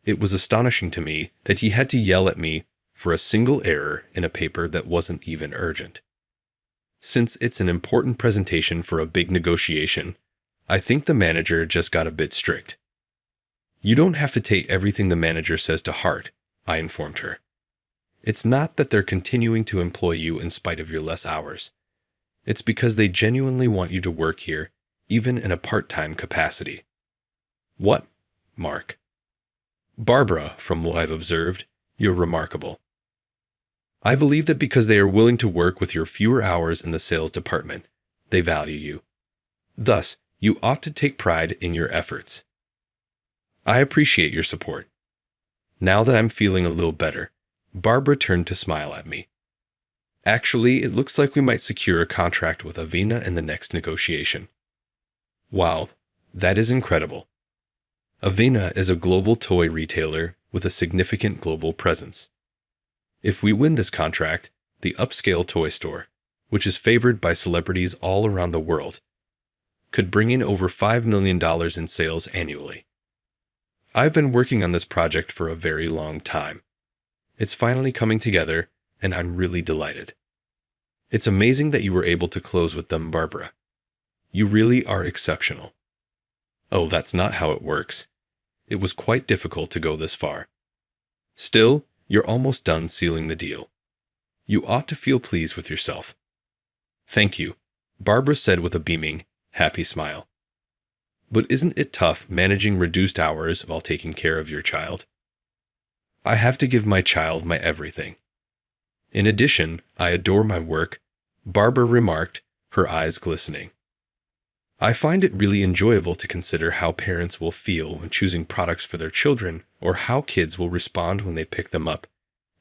It was astonishing to me that he had to yell at me for a single error in a paper that wasn't even urgent. Since it's an important presentation for a big negotiation, I think the manager just got a bit strict. You don't have to take everything the manager says to heart, I informed her. It's not that they're continuing to employ you in spite of your less hours. It's because they genuinely want you to work here, even in a part-time capacity. What, Mark? Barbara, from what I've observed, you're remarkable. I believe that because they are willing to work with your fewer hours in the sales department, they value you. Thus, you ought to take pride in your efforts. I appreciate your support. Now that I'm feeling a little better, Barbara turned to smile at me. Actually, it looks like we might secure a contract with Avena in the next negotiation. Wow, that is incredible. Avena is a global toy retailer with a significant global presence. If we win this contract, the upscale toy store, which is favored by celebrities all around the world, could bring in over $5 million in sales annually. I've been working on this project for a very long time. It's finally coming together, and I'm really delighted. It's amazing that you were able to close with them, Barbara. You really are exceptional. Oh, that's not how it works. It was quite difficult to go this far. Still, you're almost done sealing the deal. You ought to feel pleased with yourself. Thank you, Barbara said with a beaming, happy smile. But isn't it tough managing reduced hours while taking care of your child? I have to give my child my everything. In addition, I adore my work, Barbara remarked, her eyes glistening. I find it really enjoyable to consider how parents will feel when choosing products for their children or how kids will respond when they pick them up,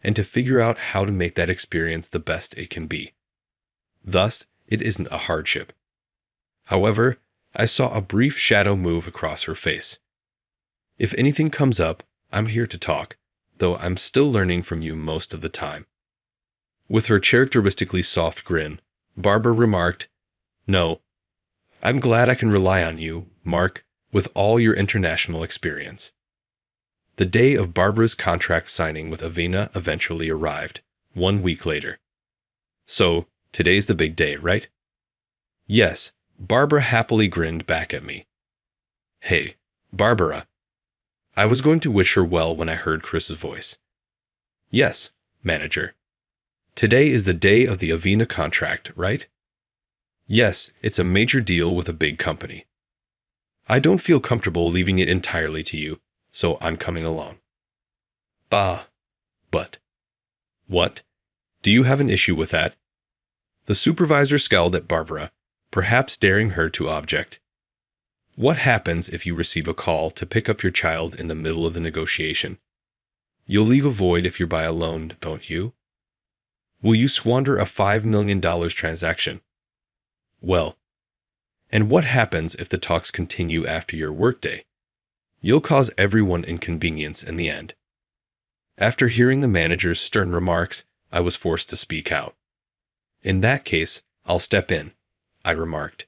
and to figure out how to make that experience the best it can be. Thus, it isn't a hardship. However, I saw a brief shadow move across her face. If anything comes up, I'm here to talk, though I'm still learning from you most of the time. With her characteristically soft grin, Barbara remarked, No, I'm glad I can rely on you, Mark, with all your international experience. The day of Barbara's contract signing with Avena eventually arrived, 1 week later. So, today's the big day, right? Yes, Barbara happily grinned back at me. Hey, Barbara. I was going to wish her well when I heard Chris's voice. Yes, manager. Today is the day of the Avena contract, right? Yes, it's a major deal with a big company. I don't feel comfortable leaving it entirely to you, so I'm coming along. But. What? Do you have an issue with that? The supervisor scowled at Barbara, perhaps daring her to object. What happens if you receive a call to pick up your child in the middle of the negotiation? You'll leave a void if you buy a loan, don't you? Will you squander a $5 million transaction? Well, and what happens if the talks continue after your workday? You'll cause everyone inconvenience in the end. After hearing the manager's stern remarks, I was forced to speak out. In that case, I'll step in, I remarked.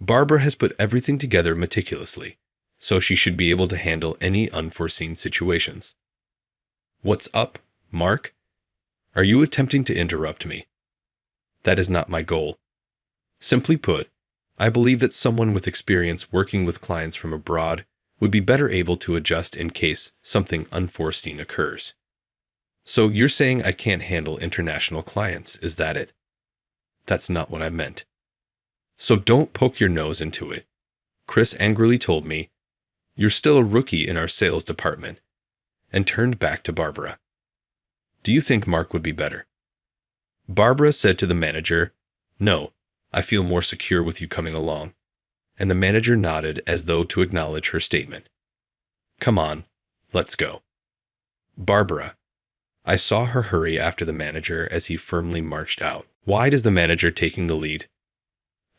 Barbara has put everything together meticulously, so she should be able to handle any unforeseen situations. What's up, Mark? Are you attempting to interrupt me? That is not my goal. Simply put, I believe that someone with experience working with clients from abroad would be better able to adjust in case something unforeseen occurs. So you're saying I can't handle international clients, is that it? That's not what I meant. So don't poke your nose into it. Chris angrily told me, "You're still a rookie in our sales department," and turned back to Barbara. "Do you think Mark would be better?" Barbara said to the manager, "No, I feel more secure with you coming along," and the manager nodded as though to acknowledge her statement. "Come on, let's go." Barbara. I saw her hurry after the manager as he firmly marched out. Why is the manager taking the lead?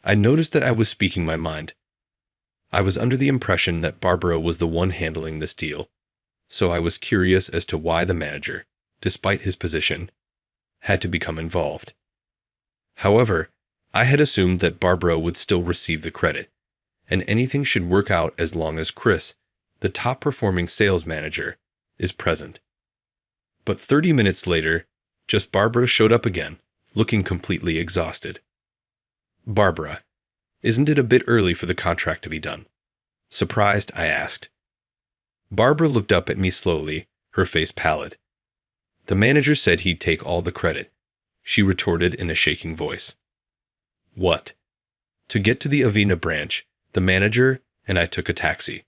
I noticed that I was speaking my mind. I was under the impression that Barbara was the one handling this deal, so I was curious as to why the manager, despite his position, had to become involved. However, I had assumed that Barbara would still receive the credit, and anything should work out as long as Chris, the top-performing sales manager, is present. But 30 minutes later, just Barbara showed up again, looking completely exhausted. "Barbara, isn't it a bit early for the contract to be done?" Surprised, I asked. Barbara looked up at me slowly, her face pallid. "The manager said he'd take all the credit," she retorted in a shaking voice. "What?" To get to the Avena branch, the manager and I took a taxi.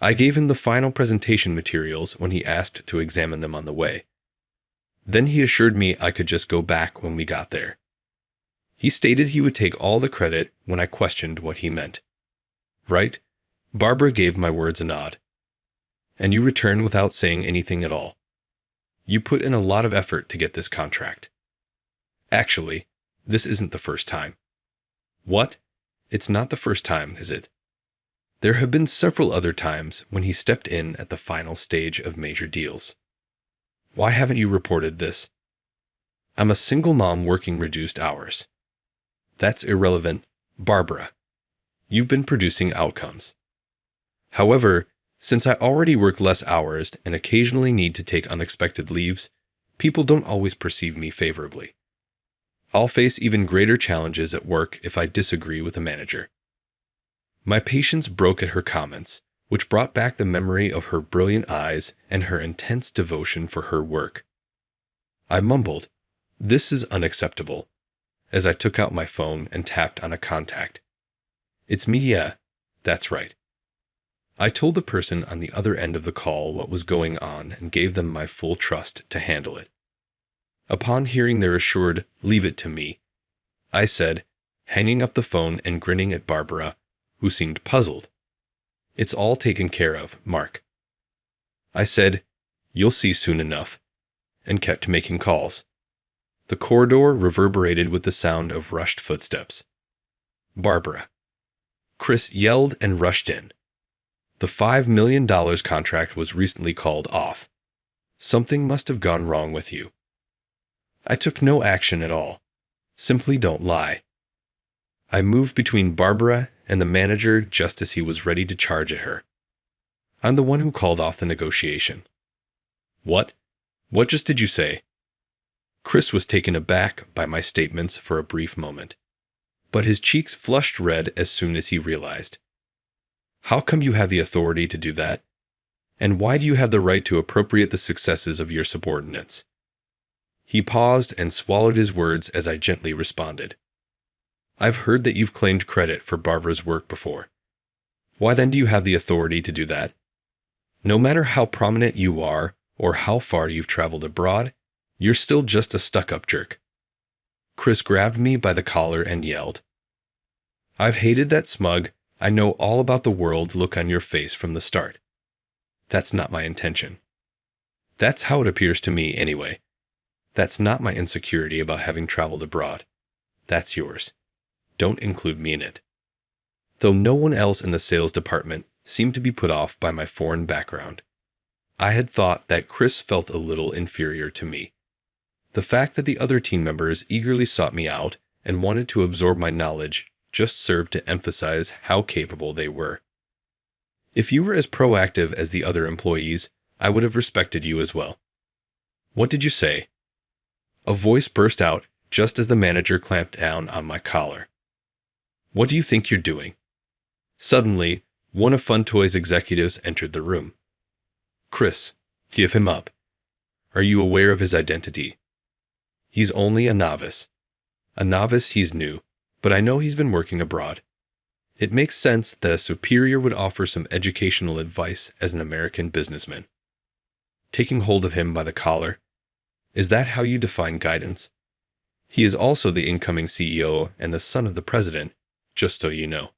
I gave him the final presentation materials when he asked to examine them on the way. Then he assured me I could just go back when we got there. He stated he would take all the credit when I questioned what he meant. "Right?" Barbara gave my words a nod. "And you return without saying anything at all. You put in a lot of effort to get this contract." "Actually, this isn't the first time." "What? It's not the first time, is it?" "There have been several other times when he stepped in at the final stage of major deals." "Why haven't you reported this?" "I'm a single mom working reduced hours." "That's irrelevant, Barbara. You've been producing outcomes. However, since I already work less hours and occasionally need to take unexpected leaves, people don't always perceive me favorably. I'll face even greater challenges at work if I disagree with a manager." My patience broke at her comments, which brought back the memory of her brilliant eyes and her intense devotion for her work. I mumbled, "This is unacceptable," as I took out my phone and tapped on a contact. "It's me, yeah, that's right." I told the person on the other end of the call what was going on and gave them my full trust to handle it. Upon hearing their assured, "Leave it to me," I said, hanging up the phone and grinning at Barbara, who seemed puzzled, "It's all taken care of, Mark." I said, "You'll see soon enough," and kept making calls. The corridor reverberated with the sound of rushed footsteps. "Barbara." Chris yelled and rushed in. "The $5 million contract was recently called off. Something must have gone wrong with you." I took no action at all. Simply don't lie. I moved between Barbara and the manager just as he was ready to charge at her. "I'm the one who called off the negotiation." "What? What just did you say?" Chris was taken aback by my statements for a brief moment, but his cheeks flushed red as soon as he realized. "How come you have the authority to do that? And why do you have the right to appropriate the successes of your subordinates?" He paused and swallowed his words as I gently responded. "I've heard that you've claimed credit for Barbara's work before. Why then do you have the authority to do that? No matter how prominent you are or how far you've traveled abroad, you're still just a stuck-up jerk." Chris grabbed me by the collar and yelled, "I've hated that smug, I know all about the world look on your face from the start. That's not my intention." That's how it appears to me, anyway. That's not my insecurity about having traveled abroad. That's yours. Don't include me in it. Though no one else in the sales department seemed to be put off by my foreign background, I had thought that Chris felt a little inferior to me. The fact that the other team members eagerly sought me out and wanted to absorb my knowledge just served to emphasize how capable they were. If you were as proactive as the other employees, I would have respected you as well. What did you say? A voice burst out just as the manager clamped down on my collar. What do you think you're doing? Suddenly, one of Funtoy's executives entered the room. Chris, give him up. Are you aware of his identity? He's only a novice. A novice, he's new, but I know he's been working abroad. It makes sense that a superior would offer some educational advice as an American businessman. Taking hold of him by the collar. Is that how you define guidance? He is also the incoming CEO and the son of the president, just so you know.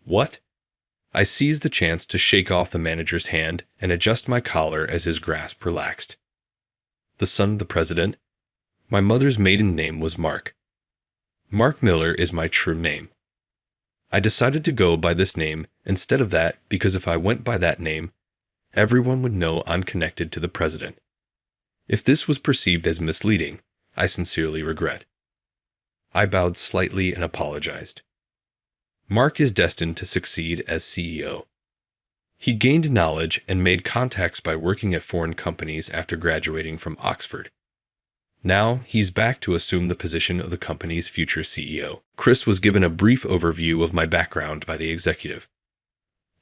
What? I seized the chance to shake off the manager's hand and adjust my collar as his grasp relaxed. The son of the president? My mother's maiden name was Mark. Mark Miller is my true name. I decided to go by this name instead of that because if I went by that name, everyone would know I'm connected to the president. If this was perceived as misleading, I sincerely regret. I bowed slightly and apologized. Mark is destined to succeed as CEO. He gained knowledge and made contacts by working at foreign companies after graduating from Oxford. Now, he's back to assume the position of the company's future CEO. Chris was given a brief overview of my background by the executive.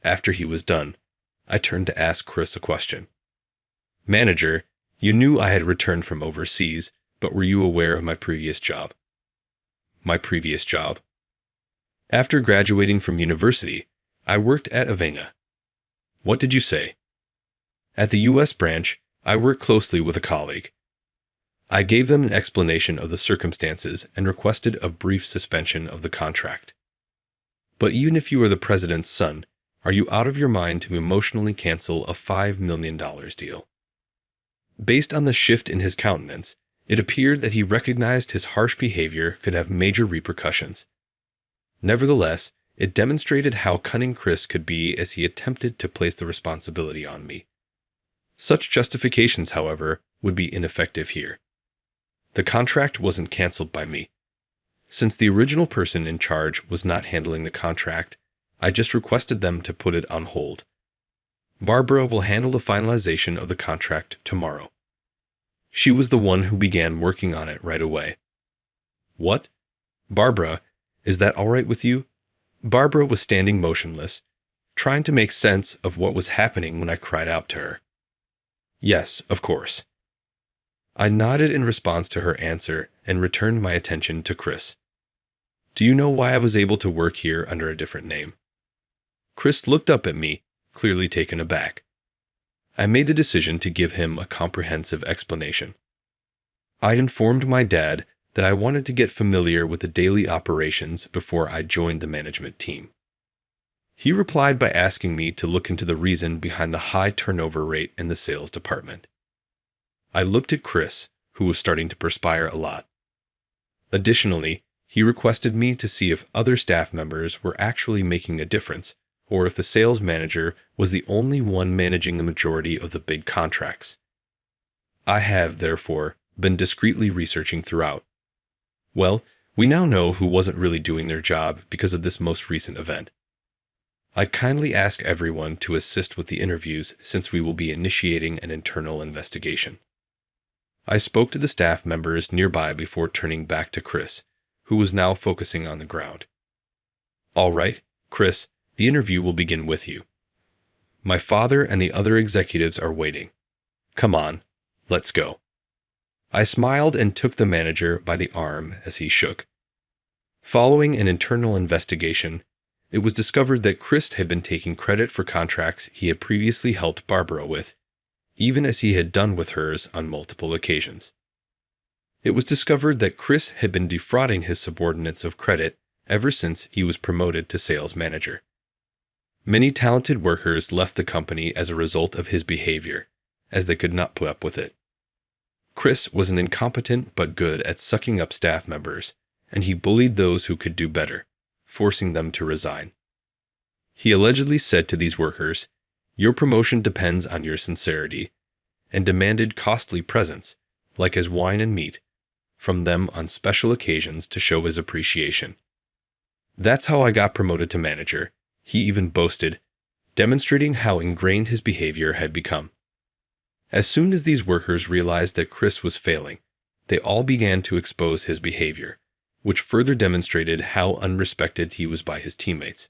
After he was done, I turned to ask Chris a question. Manager, you knew I had returned from overseas, but were you aware of my previous job? My previous job? After graduating from university, I worked at Avena. What did you say? At the U.S. branch, I worked closely with a colleague. I gave them an explanation of the circumstances and requested a brief suspension of the contract. But even if you are the president's son, are you out of your mind to emotionally cancel a $5 million deal? Based on the shift in his countenance, it appeared that he recognized his harsh behavior could have major repercussions. Nevertheless, it demonstrated how cunning Chris could be as he attempted to place the responsibility on me. Such justifications, however, would be ineffective here. The contract wasn't canceled by me. Since the original person in charge was not handling the contract, I just requested them to put it on hold. Barbara will handle the finalization of the contract tomorrow. She was the one who began working on it right away. What? Barbara, is that all right with you? Barbara was standing motionless, trying to make sense of what was happening when I cried out to her. Yes, of course. I nodded in response to her answer and returned my attention to Chris. Do you know why I was able to work here under a different name? Chris looked up at me, clearly taken aback. I made the decision to give him a comprehensive explanation. I'd informed my dad that I wanted to get familiar with the daily operations before I joined the management team. He replied by asking me to look into the reason behind the high turnover rate in the sales department. I looked at Chris, who was starting to perspire a lot. Additionally, he requested me to see if other staff members were actually making a difference, or if the sales manager was the only one managing the majority of the big contracts. I have, therefore, been discreetly researching throughout. Well, we now know who wasn't really doing their job because of this most recent event. I kindly ask everyone to assist with the interviews since we will be initiating an internal investigation. I spoke to the staff members nearby before turning back to Chris, who was now focusing on the ground. All right, Chris, the interview will begin with you. My father and the other executives are waiting. Come on, let's go. I smiled and took the manager by the arm as he shook. Following an internal investigation, it was discovered that Chris had been taking credit for contracts he had previously helped Barbara with, even as he had done with hers on multiple occasions. It was discovered that Chris had been defrauding his subordinates of credit ever since he was promoted to sales manager. Many talented workers left the company as a result of his behavior, as they could not put up with it. Chris was an incompetent but good at sucking up staff members, and he bullied those who could do better, forcing them to resign. He allegedly said to these workers, "Your promotion depends on your sincerity," and demanded costly presents, like his wine and meat, from them on special occasions to show his appreciation. "That's how I got promoted to manager," he even boasted, demonstrating how ingrained his behavior had become. As soon as these workers realized that Chris was failing, they all began to expose his behavior, which further demonstrated how unrespected he was by his teammates.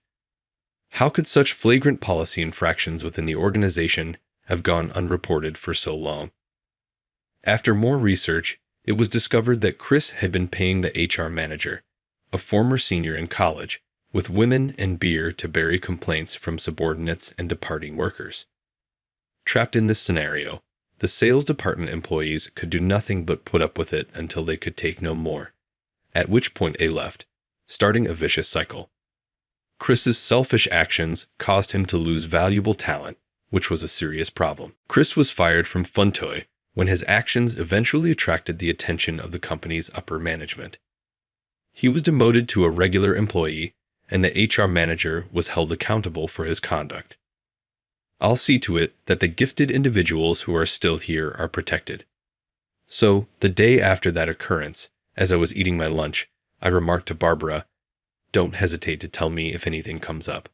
How could such flagrant policy infractions within the organization have gone unreported for so long? After more research, it was discovered that Chris had been paying the HR manager, a former senior in college, with women and beer to bury complaints from subordinates and departing workers. Trapped in this scenario, the sales department employees could do nothing but put up with it until they could take no more, at which point they left, starting a vicious cycle. Chris's selfish actions caused him to lose valuable talent, which was a serious problem. Chris was fired from Funtoy when his actions eventually attracted the attention of the company's upper management. He was demoted to a regular employee, and the HR manager was held accountable for his conduct. I'll see to it that the gifted individuals who are still here are protected. So, the day after that occurrence, as I was eating my lunch, I remarked to Barbara, "Don't hesitate to tell me if anything comes up."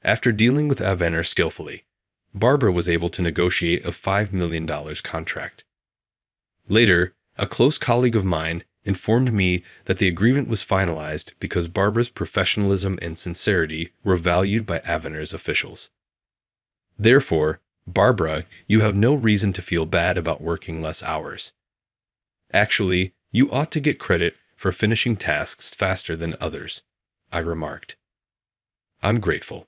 After dealing with Avener skillfully, Barbara was able to negotiate a $5 million contract. Later, a close colleague of mine informed me that the agreement was finalized because Barbara's professionalism and sincerity were valued by Avener's officials. Therefore, Barbara, you have no reason to feel bad about working less hours. Actually, you ought to get credit for finishing tasks faster than others, I remarked. I'm grateful.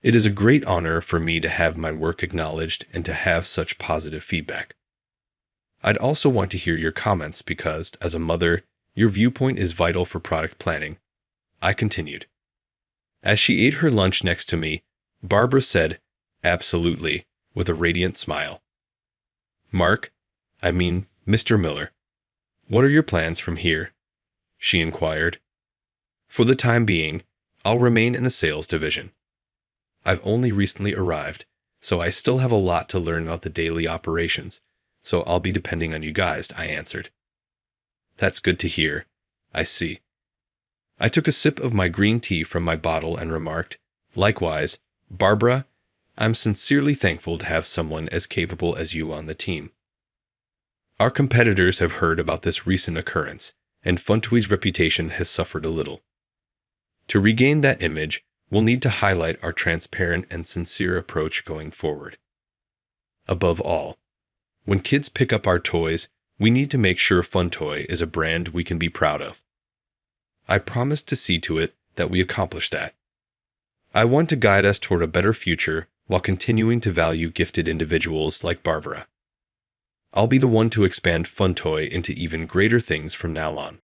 It is a great honor for me to have my work acknowledged and to have such positive feedback. I'd also want to hear your comments because, as a mother, your viewpoint is vital for product planning, I continued. As she ate her lunch next to me, Barbara said, "Absolutely," with a radiant smile. Mr. Miller, what are your plans from here?" she inquired. "For the time being, I'll remain in the sales division. I've only recently arrived, so I still have a lot to learn about the daily operations, so I'll be depending on you guys," I answered. "That's good to hear. I see." I took a sip of my green tea from my bottle and remarked, "Likewise, Barbara, I'm sincerely thankful to have someone as capable as you on the team." Our competitors have heard about this recent occurrence, and Funtoy's reputation has suffered a little. To regain that image, we'll need to highlight our transparent and sincere approach going forward. Above all, when kids pick up our toys, we need to make sure Funtoy is a brand we can be proud of. I promise to see to it that we accomplish that. I want to guide us toward a better future while continuing to value gifted individuals like Barbara. I'll be the one to expand Funtoy into even greater things from now on.